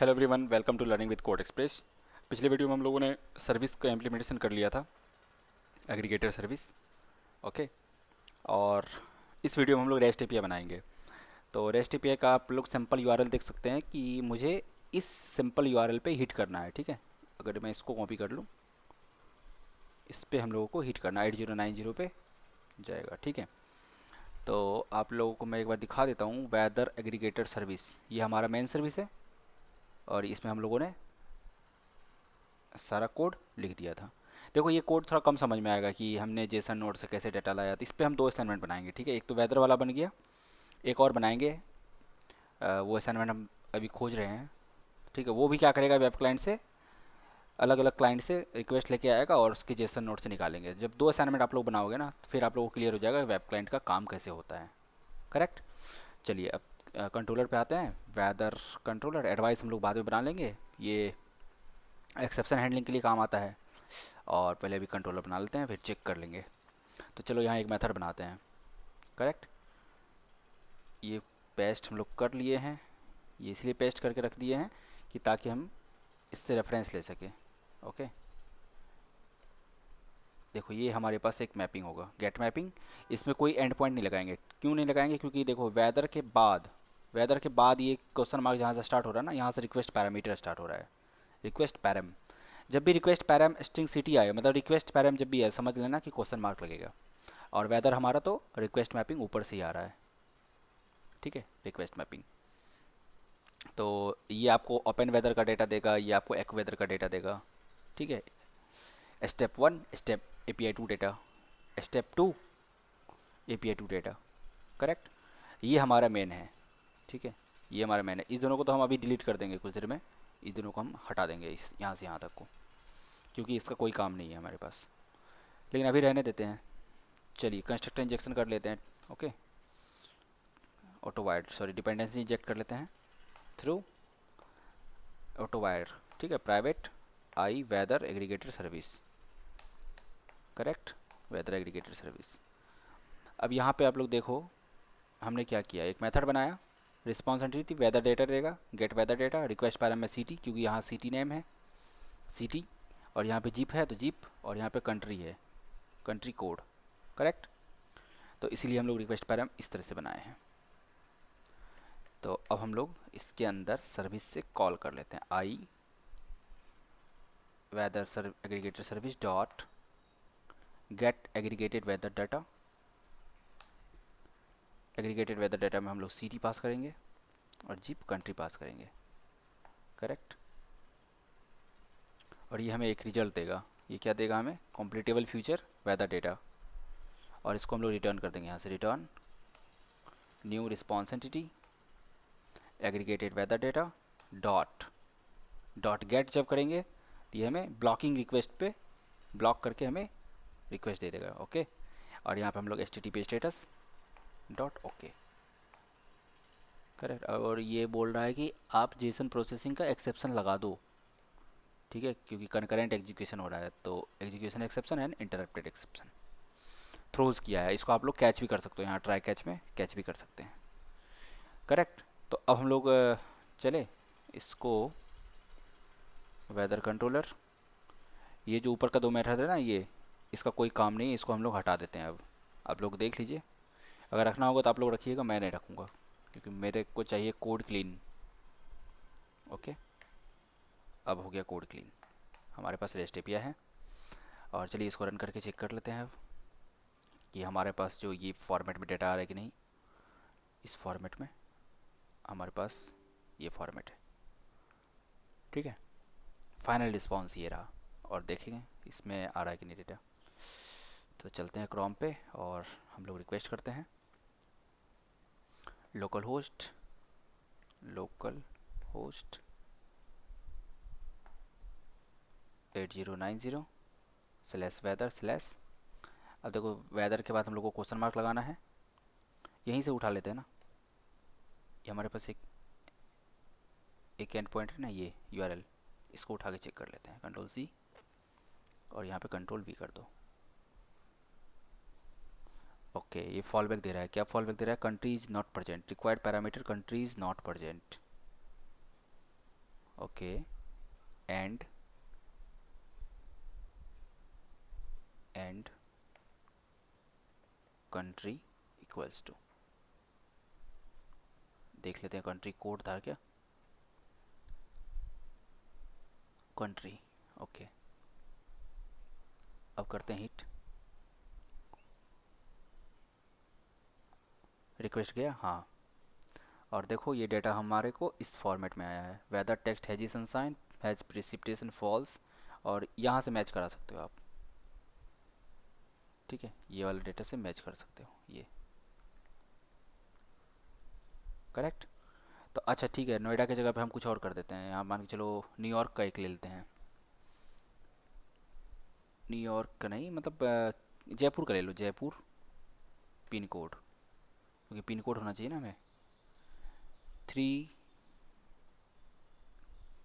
Hello everyone, welcome to learning with code express. पिछले video में हम लोगों ने सर्विस का इम्प्लीमेंटेशन कर लिया था, एग्रीगेटर सर्विस। ओके। और इस वीडियो में हम लोग रेस्ट एपीआई बनाएंगे। तो रेस्ट एपीआई का आप लोग सिंपल यूआरएल देख सकते हैं कि मुझे इस सिंपल यूआरएल पे हिट करना है। ठीक है, अगर मैं इसको कॉपी कर लूँ, इस पे हम लोगों को हिट करना है, 8090 पे जाएगा। ठीक है, तो आप लोगों को मैं एक बार दिखा देता हूँ। वेदर एग्रीगेटर सर्विस, ये हमारा मेन सर्विस है और इसमें हम लोगों ने सारा कोड लिख दिया था। देखो, ये कोड थोड़ा कम समझ में आएगा कि हमने जेसन नोड से कैसे डाटा लाया। तो इस पर हम दो असाइनमेंट बनाएंगे। ठीक है, एक तो वेदर वाला बन गया, एक और बनाएंगे। वो असाइनमेंट हम अभी खोज रहे हैं। ठीक है, वो भी क्या करेगा, वेब क्लाइंट से अलग अलग क्लाइंट से रिक्वेस्ट लेके आएगा और उसके जेसन नोड से निकालेंगे। जब दो असाइनमेंट आप लोग बनाओगे ना, तो फिर आप लोगों को क्लियर हो जाएगा वेब क्लाइंट का काम कैसे होता है। करेक्ट। चलिए अब कंट्रोलर पे आते हैं। वेदर कंट्रोलर एडवाइस हम लोग बाद में बना लेंगे, ये एक्सेप्शन हैंडलिंग के लिए काम आता है। और पहले भी कंट्रोलर बना लेते हैं, फिर चेक कर लेंगे। तो चलो यहाँ एक मेथड बनाते हैं। करेक्ट, ये पेस्ट हम लोग कर लिए हैं। ये इसलिए पेस्ट करके रख दिए हैं कि ताकि हम इससे रेफरेंस ले सकें। ओके, देखो ये हमारे पास एक मैपिंग होगा, गेट मैपिंग। इसमें कोई एंड पॉइंट नहीं लगाएंगे। क्यों नहीं लगाएंगे? क्योंकि देखो, वेदर के बाद ये क्वेश्चन मार्क जहाँ से स्टार्ट हो रहा है ना, यहाँ से रिक्वेस्ट पैरामीटर स्टार्ट हो रहा है। रिक्वेस्ट पैरम, जब भी रिक्वेस्ट पैरम स्ट्रिंग सिटी आए, मतलब रिक्वेस्ट पैरम जब भी है, समझ लेना कि क्वेश्चन मार्क लगेगा। और वेदर हमारा तो रिक्वेस्ट मैपिंग ऊपर से ही आ रहा है। ठीक है, रिक्वेस्ट मैपिंग। तो ये आपको ओपन वेदर का डेटा देगा, ये आपको एक्व वेदर का डेटा देगा। ठीक है, step 1 step API 2 data, step 2 API 2 data. Correct, ये हमारा मेन है। ठीक है, ये हमारा मेन है। इस दोनों को तो हम अभी डिलीट कर देंगे कुछ देर में। इस दोनों को हम हटा देंगे, इस यहाँ से यहाँ तक को, क्योंकि इसका कोई काम नहीं है हमारे पास। लेकिन अभी रहने देते हैं। चलिए कंस्ट्रक्टर इंजेक्शन कर लेते हैं। Okay, auto wire, sorry, dependency inject कर लेते हैं थ्रू ऑटो वायर। ठीक है, private I weather aggregator service. Correct, weather aggregator service. अब यहाँ पे आप लोग देखो, हमने क्या किया, एक मेथड बनाया। रिस्पॉन्स एंटिटी वेदर डेटा देगा, get weather data, request param में सिटी, क्योंकि यहाँ सिटी नेम है, सिटी। और यहाँ पे जीप है तो जीप, और यहाँ पे कंट्री है, कंट्री कोड। करेक्ट, तो इसीलिए हम लोग रिक्वेस्ट पैराम इस तरह से बनाए हैं। तो अब हम लोग इसके अंदर सर्विस से कॉल कर लेते हैं, I weather aggregator service dot get aggregated weather data. Aggregated weather data में हम लोग सिटी पास करेंगे और जीप कंट्री पास करेंगे। करेक्ट, और ये हमें एक रिजल्ट देगा। ये क्या देगा हमें? Completable future weather data. और इसको हम लोग रिटर्न कर देंगे यहाँ से, return new response entity aggregated weather data dot dot get. जब करेंगे तो ये हमें ब्लॉकिंग रिक्वेस्ट पे ब्लॉक करके हमें रिक्वेस्ट दे देगा। ओके, और यहाँ पे हम लोग HTTP status dot okay. Correct, और ये बोल रहा है कि आप जेसन प्रोसेसिंग का एक्सेप्शन लगा दो। ठीक है, क्योंकि कनकरेंट एग्जीक्यूशन हो रहा है, तो execution exception and interrupted exception throws किया है। इसको आप लोग कैच भी कर सकते हो, यहाँ ट्राई कैच में कैच भी कर सकते हैं। करेक्ट, तो अब हम लोग चले इसको वेदर कंट्रोलर, ये जो ऊपर का दो मेथड है ना, ये इसका कोई काम नहीं है, इसको हम लोग हटा देते हैं। अब आप लोग देख लीजिए, अगर रखना होगा तो आप लोग रखिएगा, मैं नहीं रखूँगा क्योंकि मेरे को चाहिए कोड क्लीन। ओके, अब हो गया कोड क्लीन, हमारे पास रेस्ट एपीआई है। और चलिए इसको रन करके चेक कर लेते हैं अब कि हमारे पास जो ये फॉर्मेट में डेटा आ रहा है कि नहीं। इस फॉर्मेट में हमारे पास ये फॉर्मेट है। ठीक है, फाइनल रिस्पॉन्स ये रहा, और देखेंगे इसमें आ रहा है कि नहीं डेटा। तो चलते हैं क्रोम पे और हम लोग रिक्वेस्ट करते हैं local host 8090 slash weather slash. अब देखो, वेदर के बाद हम लोग को क्वेश्चन मार्क लगाना है, यहीं से उठा लेते हैं ना। ये हमारे पास एक एंड पॉइंट है ना, ये यूआरएल, इसको उठा के चेक कर लेते हैं, कंट्रोल C और यहाँ पे कंट्रोल V कर दो। ओके, ये फॉल बैक दे रहा है। क्या फॉल बैक दे रहा है? Country is not present, required parameter country is not present. Okay, and country equals to, देख लेते हैं कंट्री कोड था क्या, कंट्री। ओके, अब करते हैं हिट, रिक्वेस्ट गया, हाँ। और देखो ये डेटा हमारे को इस फॉर्मेट में आया है, weather text hazy sunshine haze precipitation falls, और यहाँ से मैच करा सकते हो आप, ठीक है, ये वाले डेटा से मैच कर सकते हो ये, करेक्ट। तो अच्छा ठीक है, नोएडा की जगह पे हम कुछ और कर देते हैं, यहाँ मान के चलो न्यूयॉर्क का एक ले लेते हैं, न्यूयॉर्क का नहीं, मतलब जयपुर का ले लो, जयपुर पिन कोड, क्योंकि पिन कोड होना चाहिए ना हमें, 3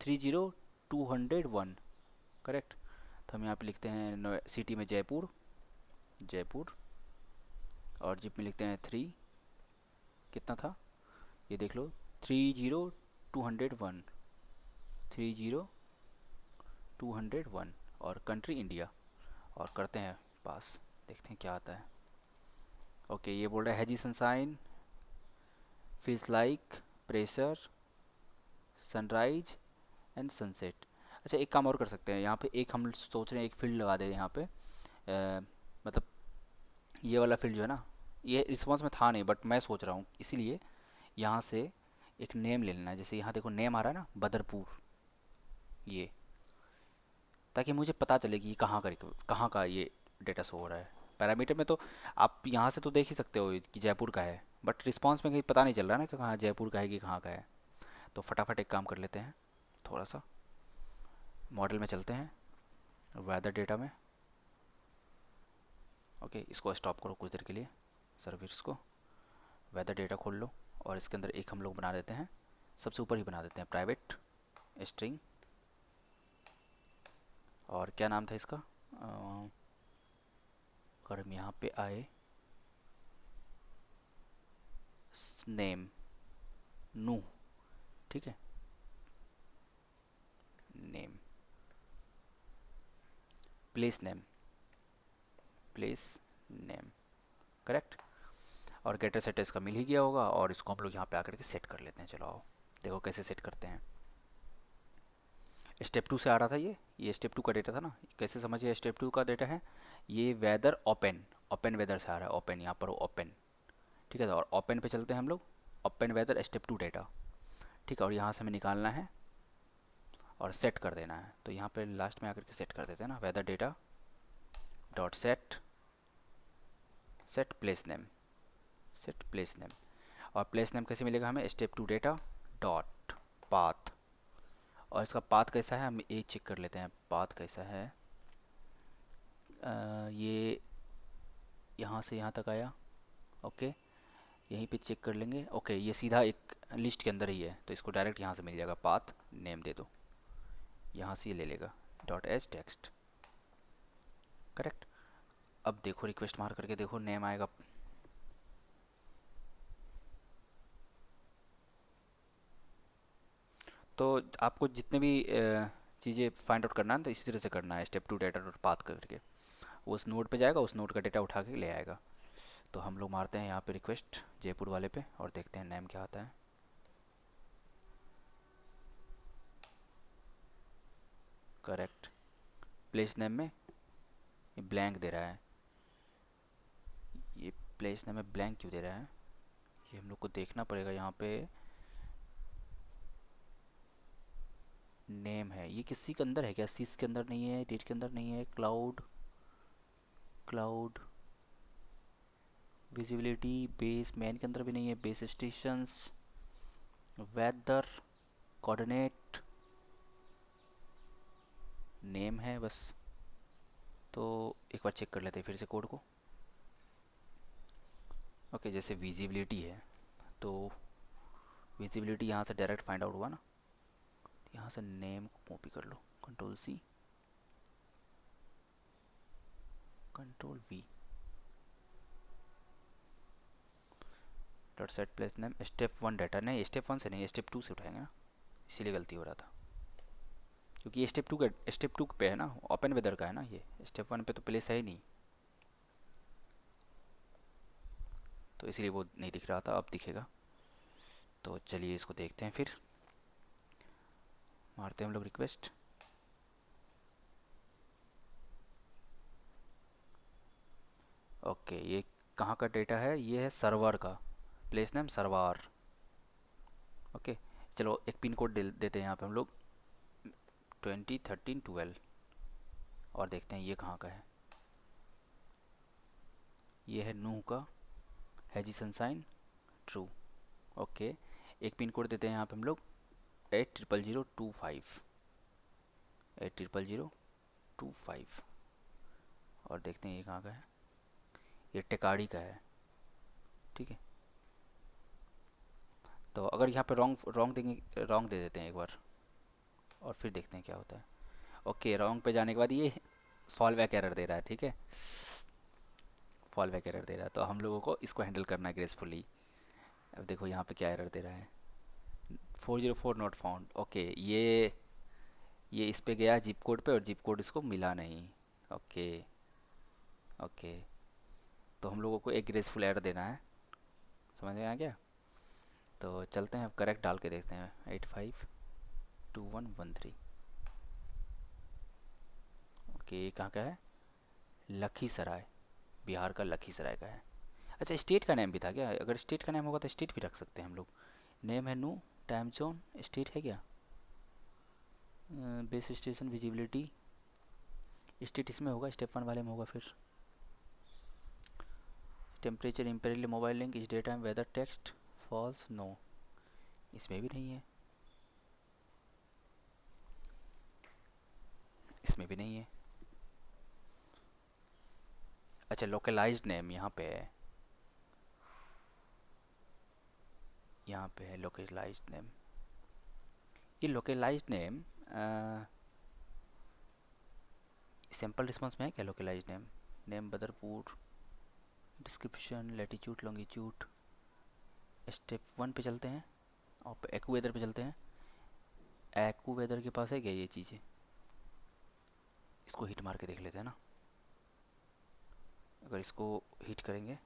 3 0 201, करेक्ट। तो हम यहाँ पे लिखते हैं सिटी में जयपुर, जयपुर, और जिप में लिखते हैं 3, कितना था ये देख लो, 3 0 201, 3 0 201, और कंट्री इंडिया, और करते हैं पास, देखते हैं क्या आता है। ओके, ये बोल रहा है hazy sunshine feels like pressure sunrise and sunset. अच्छा एक काम और कर सकते हैं, यहाँ पे एक हम सोच रहे हैं एक फील्ड लगा दें यहाँ पे, मतलब ये वाला फील्ड जो है ना, ये रिस्पॉन्स में था नहीं, बट मैं सोच रहा हूँ इसीलिए यहाँ से एक नेम ले लेना है, जैसे यहाँ देखो नेम आ रहा है ना बदरपुर, ये, ताकि मुझे पता चले कि कहाँ का ये डेटा शो हो रहा है। पैरामीटर में तो आप यहाँ से तो देख ही सकते हो कि जयपुर का है, बट रिस्पांस में कहीं पता नहीं चल रहा ना कि कहाँ जयपुर का है कि कहाँ का है। तो फटाफट एक काम कर लेते हैं, थोड़ा सा मॉडल में चलते हैं, वेदर डेटा में। ओके, इसको स्टॉप करो कुछ देर के लिए, सर्विस को, वेदर डेटा खोल लो, और इसके अंदर एक हम लोग बना देते हैं, सबसे ऊपर ही बना देते हैं प्राइवेट स्ट्रिंग, और क्या नाम था इसका, अगर हम यहाँ पे आए, नेम नू, ठीक है, name, place name, place name, correct. और गेटर सेट इसका मिल ही गया होगा, और इसको हम लोग यहाँ पे आकर के सेट कर लेते हैं। चलो आओ देखो कैसे सेट करते हैं। स्टेप 2 से आ रहा था ये स्टेप 2 का डेटा था ना, कैसे समझिए स्टेप 2 का डेटा है, ये वेदर ओपन, ओपन वेदर से आ रहा है, ओपन यहाँ पर ओपन, ठीक है। और ओपन पे चलते हैं हम लोग, ओपन वेदर स्टेप 2 डेटा, ठीक है। और यहाँ से हमें निकालना है और सेट कर देना है, तो यहाँ पे लास्ट में आकर के सेट कर देते हैं ना, weather data dot set, set place name, set place name. और प्लेस नेम कैसे मिलेगा हमें, स्टेप 2 डेटा डॉट पाथ, और इसका पाथ कैसा है हम ये चेक कर लेते हैं, पाथ कैसा है, ये यहाँ से यहाँ तक आया, ओके, यहीं पे चेक कर लेंगे। ओके, ये सीधा एक लिस्ट के अंदर ही है, तो इसको डायरेक्ट यहाँ से मिल जाएगा, पाथ नेम दे दो, यहाँ से ये ले लेगा डॉट एच टेक्स्ट, करेक्ट। अब देखो रिक्वेस्ट मार करके देखो नेम आएगा, तो आपको जितने भी चीज़ें फाइंड आउट करना है तो इसी तरह से करना है, स्टेप 2 डेटा डॉट पाथ करके वो उस नोड पे जाएगा, उस नोड का डेटा उठा के ले आएगा। तो हम लोग मारते हैं यहाँ पे रिक्वेस्ट जयपुर वाले पे, और देखते हैं नेम क्या आता है। करेक्ट, प्लेस नेम में ये ब्लैंक दे रहा है, ये प्लेस नेम में ब्लैंक क्यों दे रहा है, ये हम लोग को देखना पड़ेगा। यहाँ पे नेम है, ये किसी के अंदर है क्या, सीस के अंदर नहीं है, डेट के अंदर नहीं है, cloud, cloud visibility base man के अंदर भी नहीं है, base stations, weather coordinate, name है बस। तो एक बार चेक कर लेते हैं फिर से कोड को। ओके, जैसे विजिबिलिटी है तो विजिबिलिटी यहाँ से डायरेक्ट फाइंड आउट हुआ ना, यहाँ से नेम को कॉपी कर लो, control c, control v, dot set place name, step 1 data नहीं, स्टेप 1 से नहीं स्टेप 2 से उठाएंगे ना, इसीलिए गलती हो रहा था। क्योंकि ये स्टेप टू पे है ना, ओपन वेदर का है ना, ये स्टेप वन पे तो प्लेस है ही नहीं, तो इसीलिए वो नहीं दिख रहा था, अब दिखेगा। तो चलिए इसको देखते हैं, फिर मारते हैं हम लोग रिक्वेस्ट। ओके, ये कहाँ का डेटा है, ये है सर्वर का, प्लेस नेम सर्वर। ओके, चलो एक पिन कोड देते हैं यहाँ पे हम लोग 201312, और देखते हैं ये कहाँ का है। ये है नूह का, हैजी सनसाइन ट्रू। ओके, एक पिन कोड देते हैं यहाँ पे हम लोग 800025, 800025, और देखते हैं ये कहाँ का है। ये टेकाड़ी का है, ठीक है। तो अगर यहाँ पे रॉन्ग रॉन्ग देंगे, रॉन्ग दे देते हैं एक बार, और फिर देखते हैं क्या होता है। ओके, रॉन्ग पे जाने के बाद ये फॉल बैक एरर दे रहा है, ठीक है, फॉल बैक एरर दे रहा है। तो हम लोगों को इसको हैंडल करना है ग्रेसफुली। अब देखो यहाँ पे क्या एरर दे रहा है, 404 नॉट फाउंड। ओके, ये इस पे गया जिप कोड पे, और जिप कोड इसको मिला नहीं। ओके, ओके, तो हम लोगों को एक ग्रेसफुल एरर देना है, समझ में आ गया। तो चलते हैं अब करेक्ट डाल के देखते हैं, 852113। ओके, ये कहाँ का है, लखीसराय, बिहार का लखीसराय का है। अच्छा, स्टेट का नेम भी था क्या, अगर स्टेट का नेम होगा तो स्टेट भी रख सकते हैं हम लोग। नेम है नू, टाइम जोन, स्टेट है क्या, बेस स्टेशन, विजिबिलिटी, स्टेट इसमें होगा, स्टेप वन वाले में होगा। फिर temperature, imperial mobile link, is day time, weather, text, false, no, इसमें भी नहीं है, इसमें भी नहीं है। अच्छा, लोकलाइज्ड नेम यहाँ पे है, यहाँ पे है लोकलाइज्ड नेम। ये लोकलाइज्ड नेम सिंपल रिस्पांस में है क्या, localized name, name Badarpur, description, latitude, longitude. Step one पे चलते हैं और एक्ू वेदर पे चलते हैं। एक्ू वेदर के पास है क्या ये चीज़ें, इसको हिट मार के देख लेते हैं ना। अगर इसको हिट करेंगे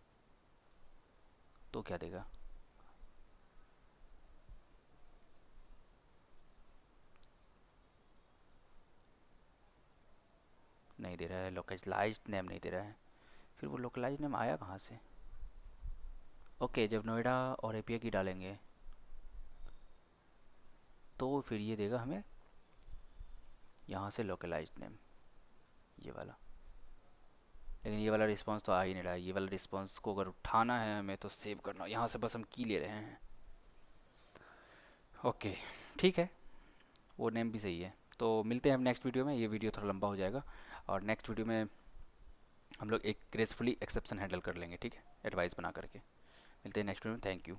तो क्या देगा, नहीं दे रहा है, लोकलाइज्ड नेम नहीं दे रहा है। फिर वो लोकलाइज्ड नेम आया कहाँ से। ओके, जब नोएडा और एपीए की डालेंगे तो फिर ये देगा हमें यहाँ से लोकलाइज्ड नेम, ये वाला। लेकिन ये वाला रिस्पांस तो आ ही नहीं रहा है। ये वाला रिस्पांस को अगर उठाना है हमें तो सेव करना, यहाँ से बस हम की ले रहे हैं। ओके, ठीक है, वो नेम भी सही है। तो मिलते हैं हम नेक्स्ट वीडियो में, ये वीडियो थोड़ा लंबा हो जाएगा, और नेक्स्ट वीडियो में हम लोग एक ग्रेसफुली एक्सेप्शन हैंडल कर लेंगे, ठीक है, एडवाइस बना करके। मिलते हैं नेक्स्ट वीडियो में, थैंक यू।